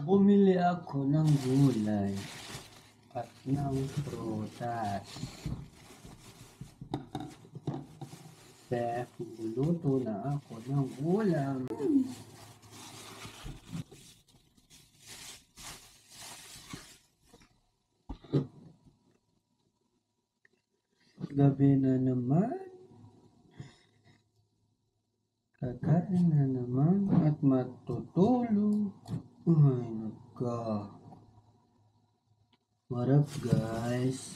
Bumili ako ng gulay at ng prutas. Chef, luluto na ako ng ulam. Gabi na naman. Kakain na naman at matutulog. Ay, nagka. What up, guys?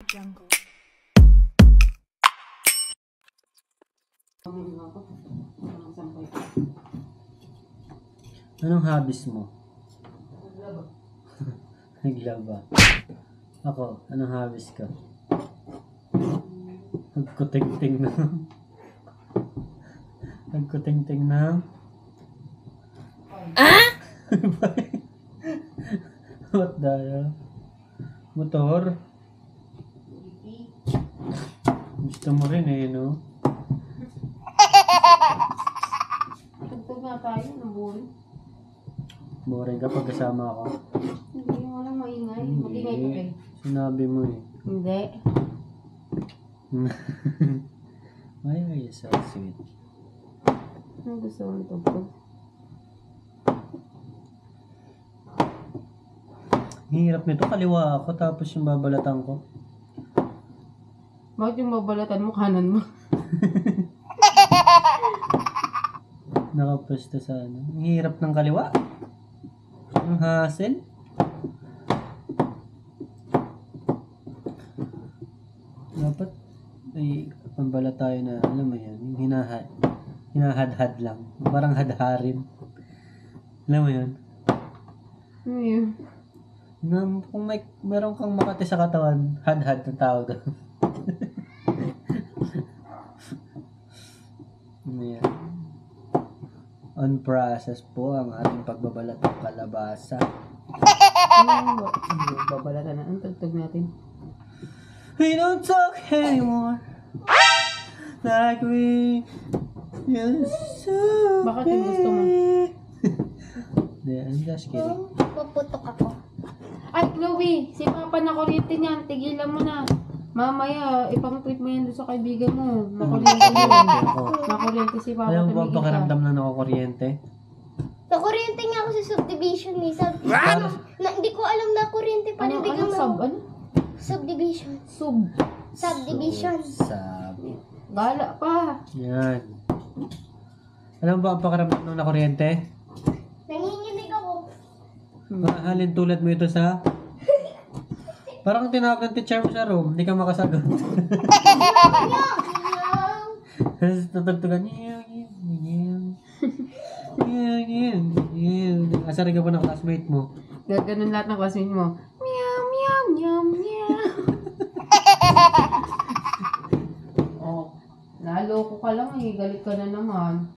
Jungle. Anong hobbies mo? Naglaba. Ako, anong hobbies ka? Nagkuting-ting na. Nagkuting-ting na. What the hell? Motor? Gusto mo rin eh, no? Tugtog nga tayo ng boring. Boring ka pag kasama ako. Hindi, walang maingay. Maingay ko eh. Sinabi mo eh. Hindi. Why are you so sweet? Ano gusto mo tugtog? Hirap nito, kaliwa ako tapos yung babalatan ko. Bakit yung babalatan mo, kanan mo? Nakapusto sa ano. Ang hirap ng kaliwa. Ang hassle. Dapat ay pambala tayo na alam mo yan. Yung hinahad-had lang. Parang hadharin. Alam mo yun? Ano yun? Na, kung meron kang makati sa katawan, had-had ng tawag doon. Ano yan? On process po ang ating pagbabalat ng kalabasa. Ano ba? Babalatan na. Ang tugtog natin? We don't talk anymore like we used to. Bakit yung gusto mo? Yeah, I'm just kidding. Puputok ako. Ay, Chloe! Si Papa na kuryente niyan. Tigilan mo na. Mamaya, ipang-tweet mo yan doon sa kaibigan mo. Nakuryente yun. Nakuryente si Papa. Alam mo ba tumigil ang ka. pakiramdam na nakakuryente? Nakuryente nga ako sa subdivision ni hindi ko alam na kuryente pa Ano, rin biglang sub? Ano? Subdivision. Subdivision. Sabi. Gala pa. Yan. Alam mo ba ang pakiramdam ng nakuryente? Nanginginig ako. Mahalin tulad mo ito sa... Parang tinawag ng teacher mo sa room, hindi ka makasagot. Tapos tutugtugan niya. Asari ka pa ng classmate mo. Gaganon lahat ng classmate mo. Meow, meow, meow, meow. Oh, naloko ka lang eh. Galit ka na naman.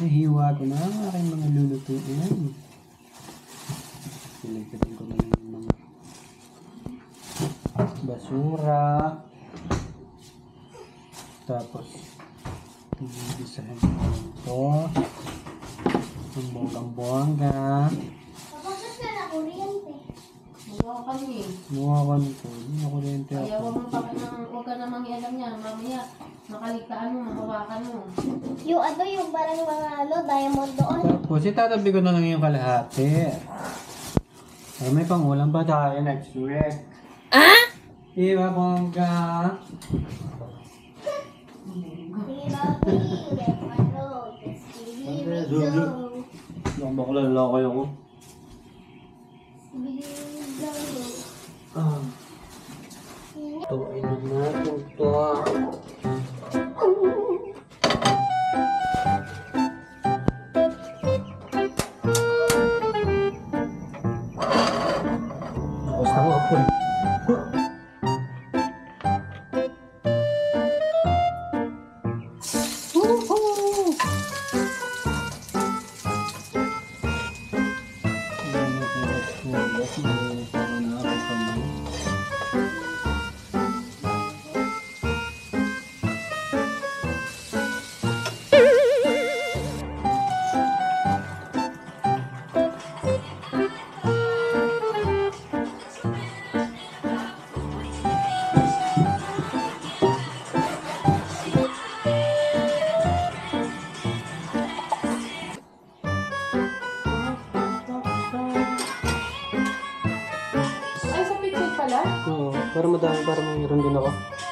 Nahiwa ko na ang aking mga lulutuin. Silagkatin ko na yung mga basura. Tapos, ibisahin ko ito. Ang bonggang-bongga. Kapag na na kuryente. Magawa kami. Nuwakan ko. Hindi na kuryente Kaya ako. huwag ka namang ialam niya. Mamaya, makaligtaan mo, makawakan mo. Yung parang mga diamond doon. Tapos, itatabi ko na lang yung kalahati. Ay, may pangulam ba tayo next week? Diba, bongga? Ang bakla lalaki ako. Ito, inom natin ito.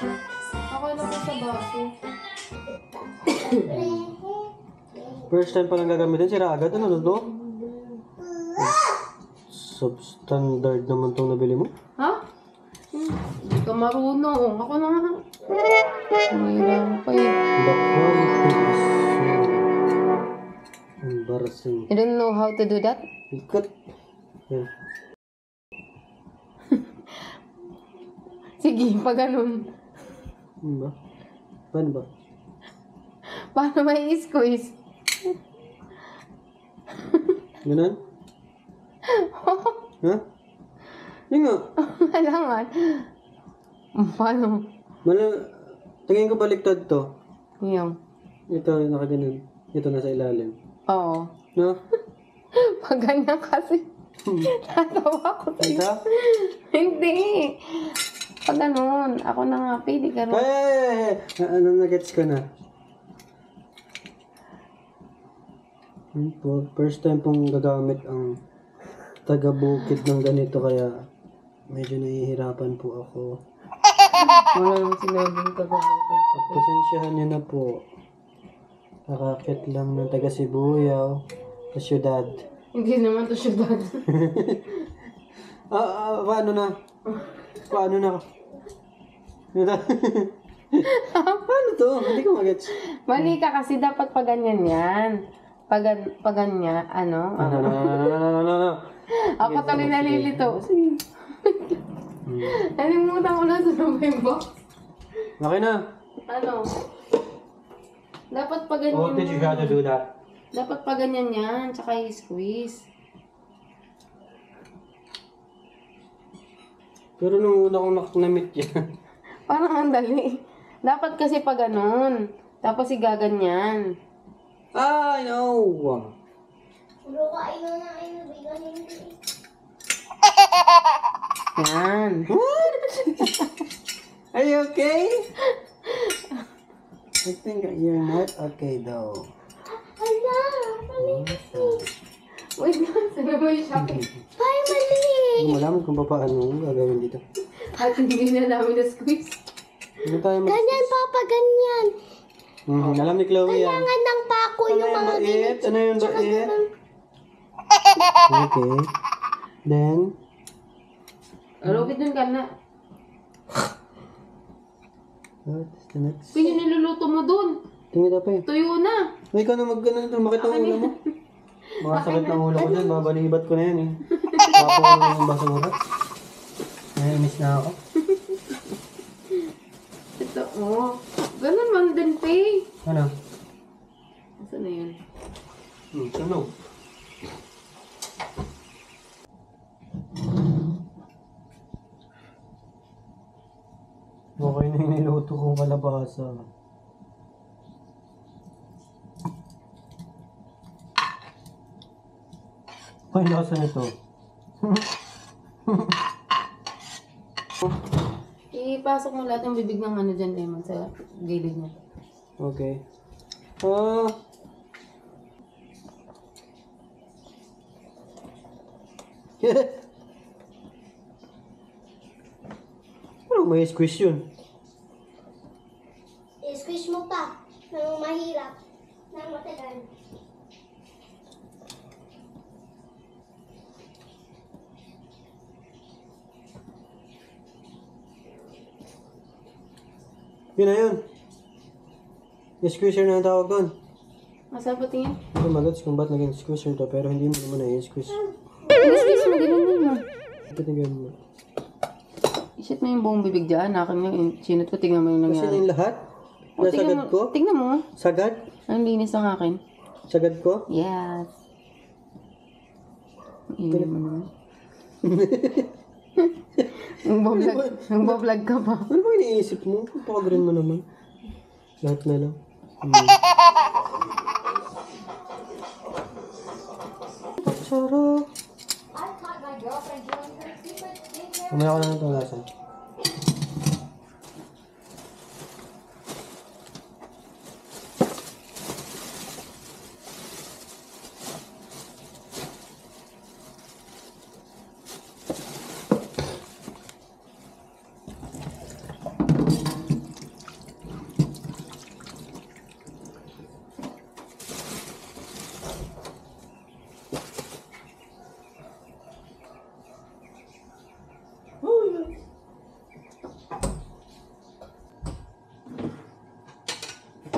Okay lang ko sa baso. First time pa lang gagamitin, sira agad. Ano to? Substandard naman itong nabili mo. Ha? Hindi ka marunong. Ako na nga. Mayroon pa eh. The quality is so embarrassing. You don't know how to do that? Ikat. Yeah. Sige, pa ganun. Ano ba? Paano ba? Paano may squeeze? Ganun? Ha? Yung nga. Kailangan. Paano? Tingin ko baliktad to. Yung. Ito, nakaganon. Ito nasa ilalim. Oo. No? Pag ganyan kasi. Natawa ko sa'yo. Ito? Hindi. Pag ganun. Ako na nga, pili ka rin. Ano na-gets ko na? First time pong gagamit ang taga-bukid ng ganito kaya medyo nahihirapan po ako. Wala nang sinabing taga-bukid. Pasensyahan niyo na po. Nakakit lang ng taga-Sibuyaw sa syudad. Hindi naman to syudad. Paano na? Paano na? Paano to? Hindi ko magets. Mali ka kasi dapat pag ganyan yan. Pag ganyan, ano? No. Ako tuloy nalilito. Sige. Nalimutan ko na sa yung box. Okay na. Ano? Dapat pag ganyan. What did you gotta do that? Dapat pag ganyan yan, tsaka i-squeeze. Pero nung una kong namit yan. Parang ang dali. Dapat kasi pag ganun. Tapos igaganyan. I know. Bro, kain na bigan hindi. Yan. Are you okay? I think you're not okay though. Hala, Wait lang, saan mo yung shopping? Ay, mali. Hindi mo alam kung paano gagawin dito. At hindi na namin na-squeeze. Hindi tayo Ganyan, Papa, ganyan. Alam ni Chloe yan. Kailangan ng pako yung mga bait? Ano yung bait? Okay. Then, Alokit dun ka na. what's the next? Kung yung niluluto mo dun, Tingin pa eh. tuyo na. May ka na mag-ganon ito. Makita ang ulo mo. Makasakit ng ulo ko dyan. Babalibat ko na yan eh. Tapo ko na yung basura. Nainis na ako. Ito, oh. Ganun man din, Pay. Ano? Saan na yun? Tunog. Okay na yung niluto kong kalabasa. Ay, lasa nito. Ipasok mo lahat ng bibig ng ano dyan, Lemon, sa gilid niya. Okay. Ano may squish yun? I-squish mo pa. Nang mahirap. Nang matagal. Yun na yun. I-squisher na ang tawag doon. Masarap pa tingin? Hindi magats kung ba't naging squisher to, pero hindi mo naman na i-squish. I-squeeze mo, ganun din mo. Tingnan mo. I-shit mo yung buong bibig dyan. Akin yung sinot ko, tingnan mo yung Kasi nangyari. yung lahat? O, Nasagad ko? Tingnan mo. Sagad? Ang linis ng akin. Sagad ko? Yes. Iyon mo naman. Nagbablog ka pa. Ano ba iniisip mo? Pagpakagrin mo naman. Lahat na lang. Sarap. Umaya ko na ng tulasan.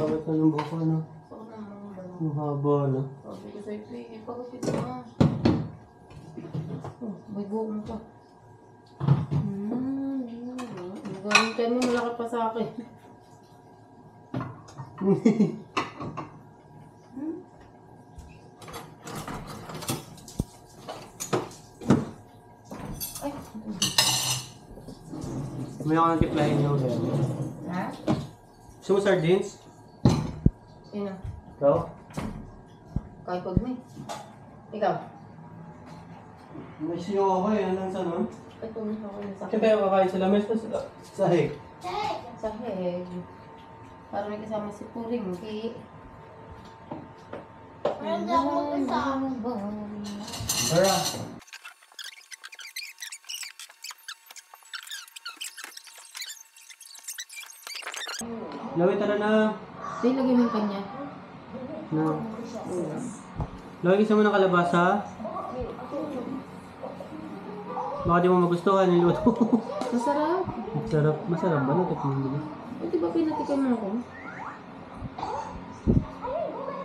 Bakit na ng buko, ano? Sakit na naman ba? Ang haba, no? Sabi ko sa'yo, ipagupit mo nga. Oh, may buong pa. Ang galing ka mo, malaki pa sa akin. Ay, May ako nang tiplahin niyo, Ben. ha? Gusto mo sardines? Yun na. Ikaw? Kahit pag may. Ikaw? May siyo ako eh. Anong sa nun? Ay, tumis ako yung sakit. Kaya tayo kakain sa lames na sila. Sahig. Sa head. Para may kasama si Puringki. Parang di ako mag-isa. Tara. Lawin, tara na. Di, lagay mo yung kanya. No. Lawin, isa mo ng kalabasa. Baka di mo magustuhan yung luto. Masarap. Masarap. Masarap ba? Natikman mo? O, di ba pinatikan mo ako?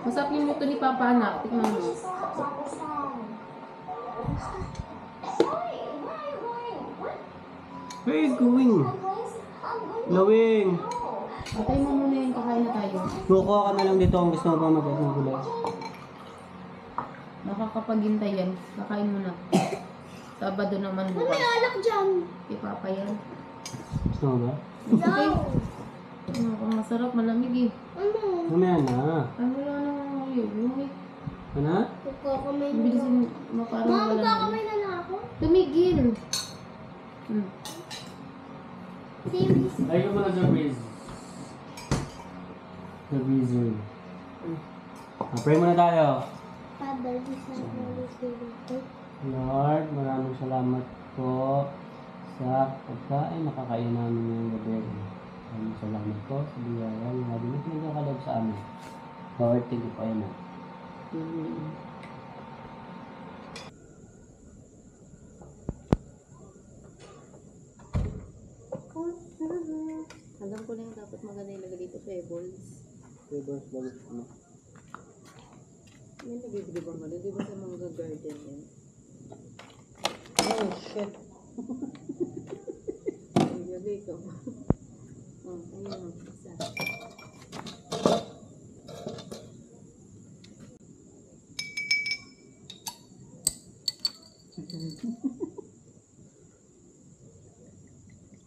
Masarap yung luto ni Papa, anak. Tikman mo. Where are you going? Lawing. Patay mo muna yung kakain na tayo. Kukuha ka na lang dito kung gusto mo pa mag-gulay. Nakakapaghintay yan. Kakain mo na. Sabado naman Ano bukas. may alak dyan? Kay Papa yan. Gusto mo ba? Okay. No. Ang masarap, malamig eh. Ano? Mamaya na. Ano lang naman yun? Ano? Magkakamay Ang na bilis lang. yung maparang Mama, wala magkakamay na lang ako? Tumigil! Serious? Ay ko muna sa breeze. Sa breezer. Pray muna tayo. Father, this is Holy Spirit. Lord, maraming salamat po sa pagkain na kakain namin ngayong gabi. Maraming salamat po sa biyaya na binigyan sa amin. Lord, thank you po ayun na. Alam ko na yung dapat maganda ilagay dito sa balls. Pebbles, bagus mo. Yan nabibili ba malo? Di ba sa mga garden yan? Oh, shit. Ay, gabi ko. Oh, ayun ang isa.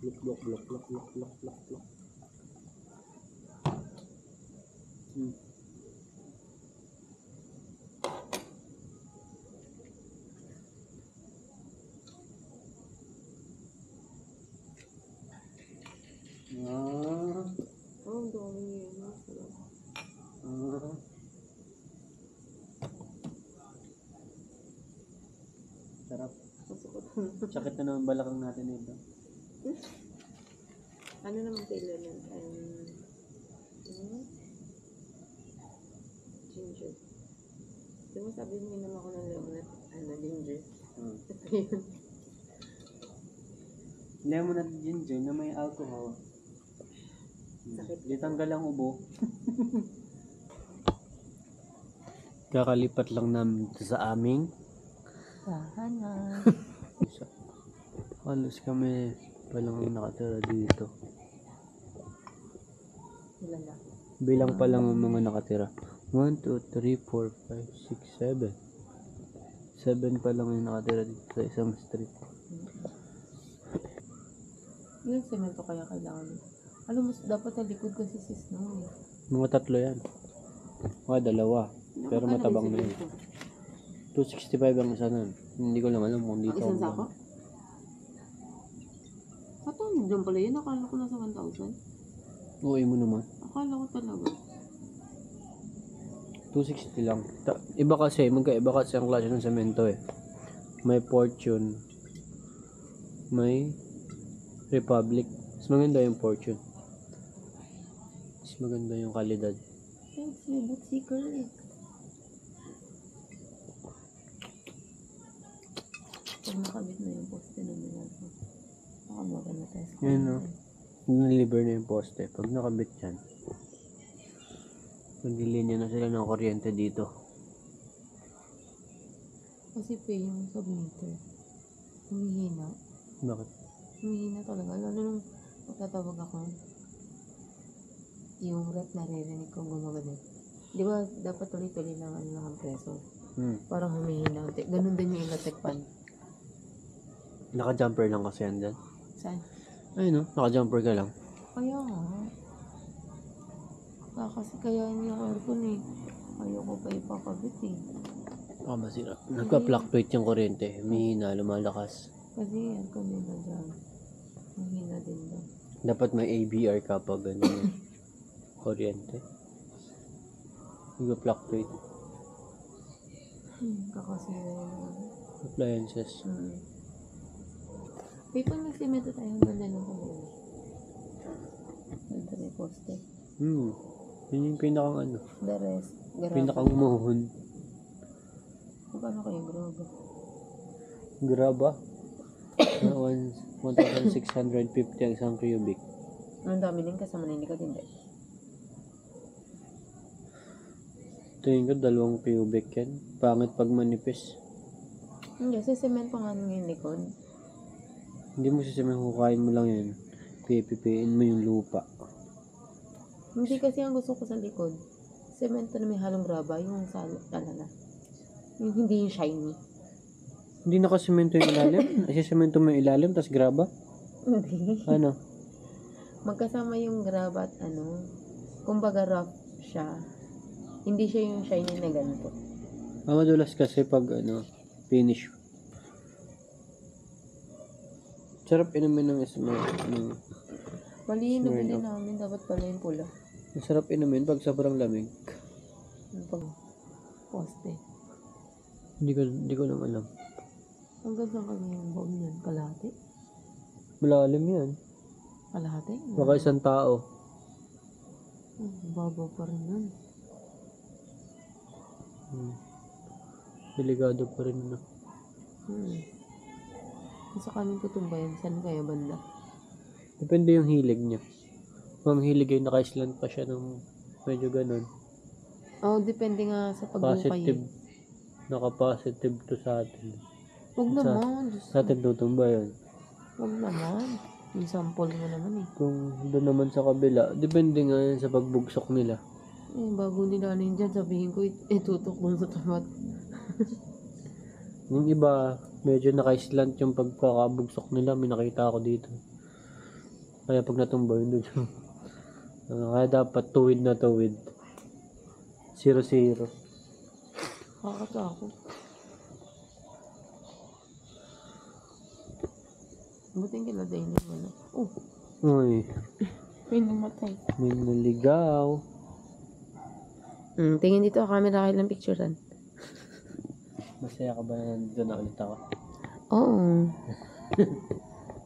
Blok, blok, blok, blok, blok, blok, blok, blok. Ah, Oh, ang dami yun. Masarap. ah. Sarap. Masukot. Sakit na naman balakang natin ito. Ano naman kailangan? Ginger. Di ba sabi mo naman ako ng lemon at ginger? Ito yun. Lemon at ginger na may alcohol. Sakit. Di tanggal ang ubo. Kakalipat lang namin ito sa aming Tahanan. halos kami palang nakatira dito. Ilan lang? Bilang pa lang ang mga nakatira. 1, 2, 3, 4, 5, 6, 7. 7 pa lang yung nakatira dito sa isang street. Yung semento kaya kailangan. Alam mo, dapat sa likod kasi sis no. Mga 3 yan. Mga 2. Pero matabang na yun. 265 ang isa nun. Hindi ko lang alam kung dito. Isang sako? Ito, nandiyan pala yun. Akala ko nasa 1,000. Uwi mo naman. Akala ko talaga. 260 lang. Iba kasi, magkaiba kasi ang klase ng semento eh. May Fortune. May Republic. Mas maganda yung Fortune. Mas maganda yung kalidad. Thanks, may boot seeker eh. Pag nakabit na yung poste naman natin. Baka maganda tayo sa Yun no. Niliver na yung poste. Pag nakabit yan. Naglilinya na sila ng kuryente dito. Kasi pa yung submeter. Humihina. Bakit? Humihina talaga. Lalo nung magtatawag ako, yung rep naririnig ko gumagano. Di ba dapat tuloy-tuloy lang ano lang ang preso? Parang humihina. Ganun din yung electric fan. Naka-jumper lang kasi yan dyan. Saan? Ayun no, naka-jumper ka lang. Kaya nga. Kasi kaya yung aircon eh. Ayoko pa ipakabit eh. Masira. Nagpa-fluctuate yung kuryente. Humihina, lumalakas. Kasi aircon din na dyan. Mahina din daw. Dapat may ABR ka pag ganun yung kuryente. Nagpa-fluctuate. Kakasira yun. Appliances. May pang nagsimento tayo ang ganda ng kamay. Ganda may poste. Yun yung pinakang ano. The rest. Garaba. Pinakang umuhon. Paano kayo graba? Graba. 1,650 ang isang cubic. Ang dami din kasama na hindi ka din. Tingin ko 2 cubic yan. Pangit pag manipis. Hindi, sa semento nga nung yung likod. Hindi mo sasabihin hukayin mo lang yan. Pipipiin mo yung lupa. Hindi kasi ang gusto ko sa likod. Semento na may halong graba, yung sa talaga. Yung hindi yung shiny. Hindi nakasemento yung ilalim? Kasi semento mo yung ilalim, tas graba? Hindi. Ano? Magkasama yung graba at ano, kumbaga rough siya. Hindi siya yung shiny na ganito. Madulas kasi pag ano, finish. Sarap inumin ng Mali, nabili Smirnoff. namin. Dapat pala yung pula. Masarap inumin pag sobrang lamig. Yung pag poste. Hindi ko lang alam. Ang ganda kami yung bag niyan. Kalahati? Malalim yan. Kalahati? Baka isang tao. Baba pa rin yun. Delikado pa rin na. Sa kaming tutumba yan. Saan kaya banda? Depende yung hilig niya. Kung ang hilig ay naka-island pa siya ng medyo ganun. Depende nga sa paghukay. Positive. Naka-positive to sa atin. Huwag naman. Sa atin tutumba yun. Huwag naman. Yung sample mo naman eh. Kung doon naman sa kabila, depende nga yan sa pagbugsok nila. Bago nila ano yun dyan, sabihin ko, itutok mo sa tamat. Yung iba, medyo naka-island yung pagkakabugsok nila. May nakita ako dito. Kaya pag natumba yun doon yung kaya dapat tuwid na tuwid. 0-0. Kakatakot. Buting kila daily mo na. Uy, May namatay. may naligaw. Tingin dito ang camera kailang picturean. Masaya ka ba na nandito na ulit ako? Oo.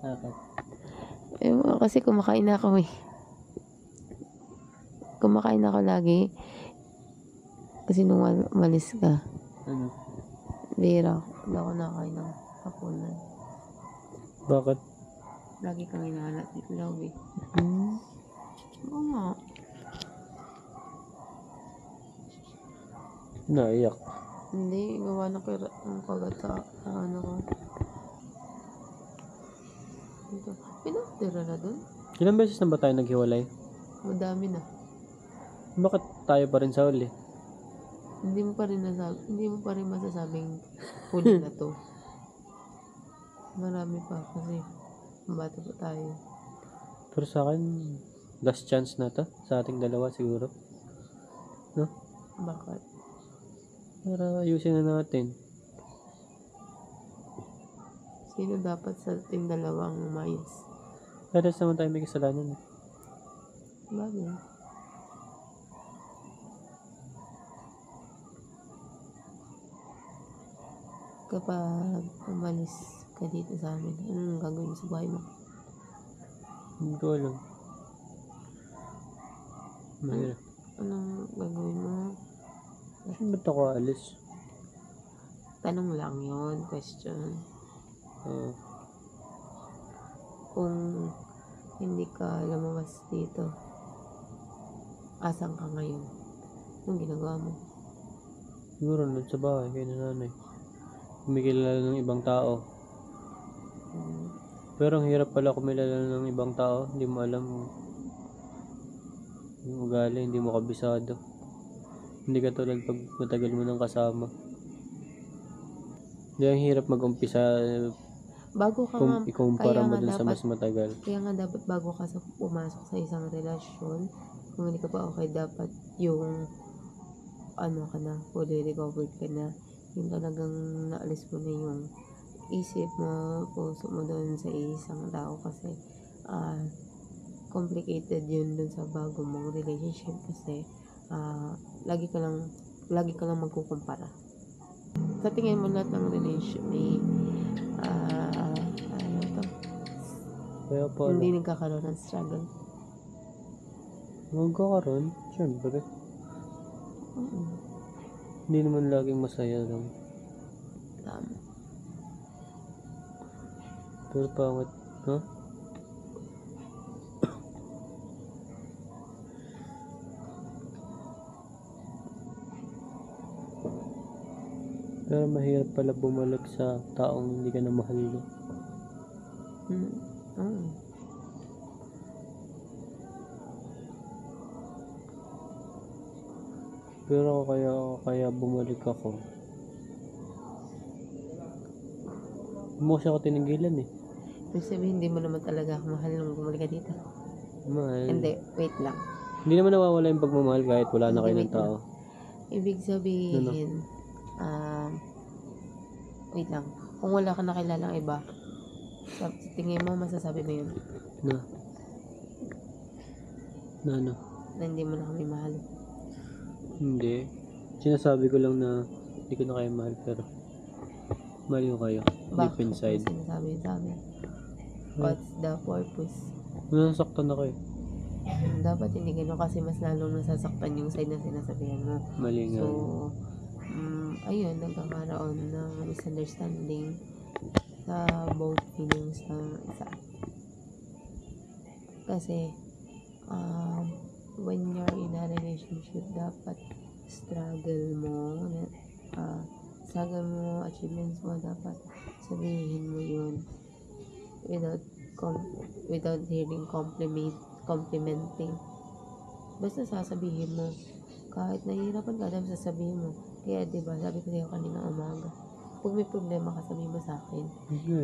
Bakit? Kasi kumakain na ako eh. Kumakain ako lagi. Kasi nung umalis ka, Ano? bira, hindi ako nakain ng hapunan. Bakit? Lagi kang hinahanap ni Chloe. Oo nga. Naiyak. Hindi, gawa na kaya ang kagat sa ano ko. Dito. Pinatira na dun. Ilang beses na ba tayo naghiwalay? Madami na. Bakit tayo pa rin sa uli? Hindi mo pa rin masasabing huli na to. Marami pa kasi bata pa tayo. Pero sa akin, last chance na to sa ating dalawa siguro. No? Bakit? Para ayusin na natin. Sino dapat sa ating dalawang umayos? Pero naman tayo may kasalanan. Bagay. Kapag umalis ka dito sa amin, anong gagawin mo sa buhay mo? Hindi ko alam. Mahirap. Anong gagawin mo? Ba't ako alis? Tanong lang yon, question. Kung hindi ka lumabas dito, asan ka ngayon? Anong ginagawa mo? Siguro nun sa bahay kay nanay. Kumikilala ng ibang tao. Pero ang hirap pala kumilala ng ibang tao. Hindi mo alam yung ugali, hindi mo kabisado. Hindi ka tulad pag matagal mo nang kasama. Hindi ang hirap mag-umpisa Bago ka kung nga, ikumpara kaya mo nga dun sa dapat, mas matagal. kaya nga dapat bago ka pumasok sa isang relasyon, kung hindi ka pa okay, dapat yung ano ka na, fully recovered ka na, yung talagang naalis mo na yung isip mo, puso mo doon sa isang tao kasi complicated yun dun sa bago mong relationship kasi lagi ka lang magkukumpara. Sa tingin mo lahat ng relationship may ano to, Kaya pa hindi nagkakaroon ng struggle. magkakaroon, syempre. Hindi naman laging masaya lang. Tama. Pero pangit, ha? Pero mahirap pala bumalik sa taong hindi ka na mahal. No? Oo. Pero kaya bumalik ako. Mo siya ako tinigilan eh. Ibig sabihin, hindi mo naman talaga ako mahal nung bumalik ka dito. Mahal. Hindi, wait lang. Hindi naman nawawala yung pagmamahal kahit wala na Hindi, kayo ng wait lang. tao. Ibig sabihin, wait lang. Kung wala ka nakilalang iba, sa tingin mo, masasabi mo yun Na ano? na hindi mo na kami mahal. Hindi. Sinasabi ko lang na hindi ko na kayo mahal pero mahal ko kayo. Deep Bakit inside. mo sinasabi sa amin? What's the purpose? Nasasaktan ako eh. Dapat hindi gano'n kasi mas lalong nasasaktan yung side na sinasabihan mo. Mali nga. So, ayun, nagkakaroon ng misunderstanding sa both feelings ng isa. Kasi, when you're in a relationship, dapat struggle mo, achievements mo, dapat sabihin mo yun without hearing complimenting. Basta sasabihin mo, kahit nahihirapan ka, dapat sasabihin mo. Kaya diba, sabi ko sa'yo kanina umaga, pag may problema ka, sabihin mo sa akin.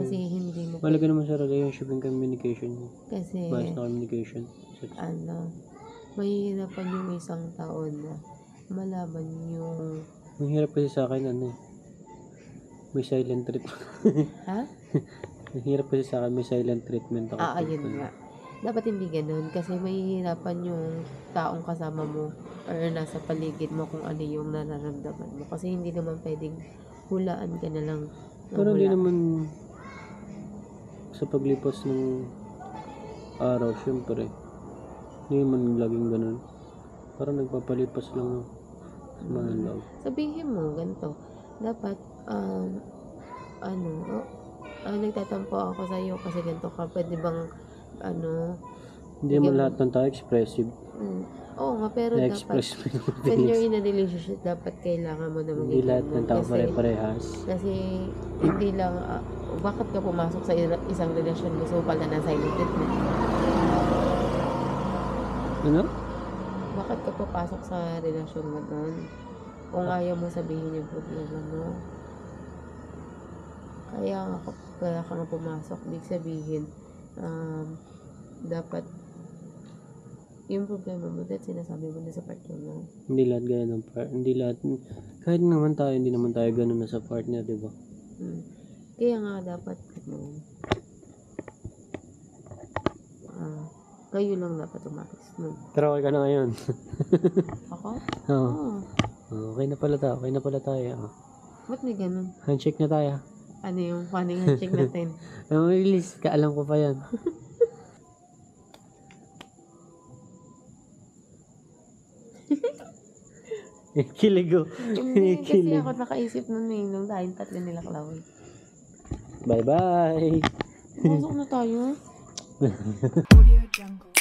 Kasi hindi mo Malaga naman sa relationship and communication. kasi Mas na communication. mahihirapan yung isang tao na malaman yung Ang hirap kasi sa akin may silent treatment. ha? Ang hirap kasi sa akin may silent treatment ako. Ayun nga. Dapat hindi ganun kasi mahihirapan yung taong kasama mo or nasa paligid mo kung ano yung nararamdaman mo. Kasi hindi naman pwedeng hulaan ka na lang. Pero hindi naman sa paglipas ng araw, syempre. Hindi naman laging ganun. Parang nagpapalipas lang ng mga love. Sabihin mo, ganito. Dapat, nagtatampo ako sa'yo kasi ganito ka. Pwede bang, Hindi naman lahat ng tao expressive. Oo nga, pero dapat, Na-express mo yung when you're feelings. in a relationship, dapat kailangan mo na Hindi lahat ng tao kasi, pare-parehas. kasi, hindi lang, bakit ka pumasok sa isang relasyon, gusto mo pala ng silent treatment? Ano? Bakit ka papasok sa relasyon mo doon? Kung ayaw mo sabihin yung problema mo. Kaya ka nga pumasok. Big sabihin, dapat yung problema mo, that sinasabi mo na sa partner mo. Hindi lahat ganyan ng partner. Hindi lahat. Kahit naman tayo, hindi naman tayo ganun na sa partner, di ba? Kaya nga dapat, kayo lang dapat umalis. Pero okay ka na ngayon. Ako? Oo. Oo. Okay na pala tayo. Okay na pala tayo. Ba't may ganun? Handshake na tayo. Ano yung funny handshake natin? Ang release ka, alam ko pa yan. Kiligo. Hindi, kasi ako nakaisip nun nung tayong tatlo nila Chloe. Bye-bye. Pumasok na tayo. Audio Jungle.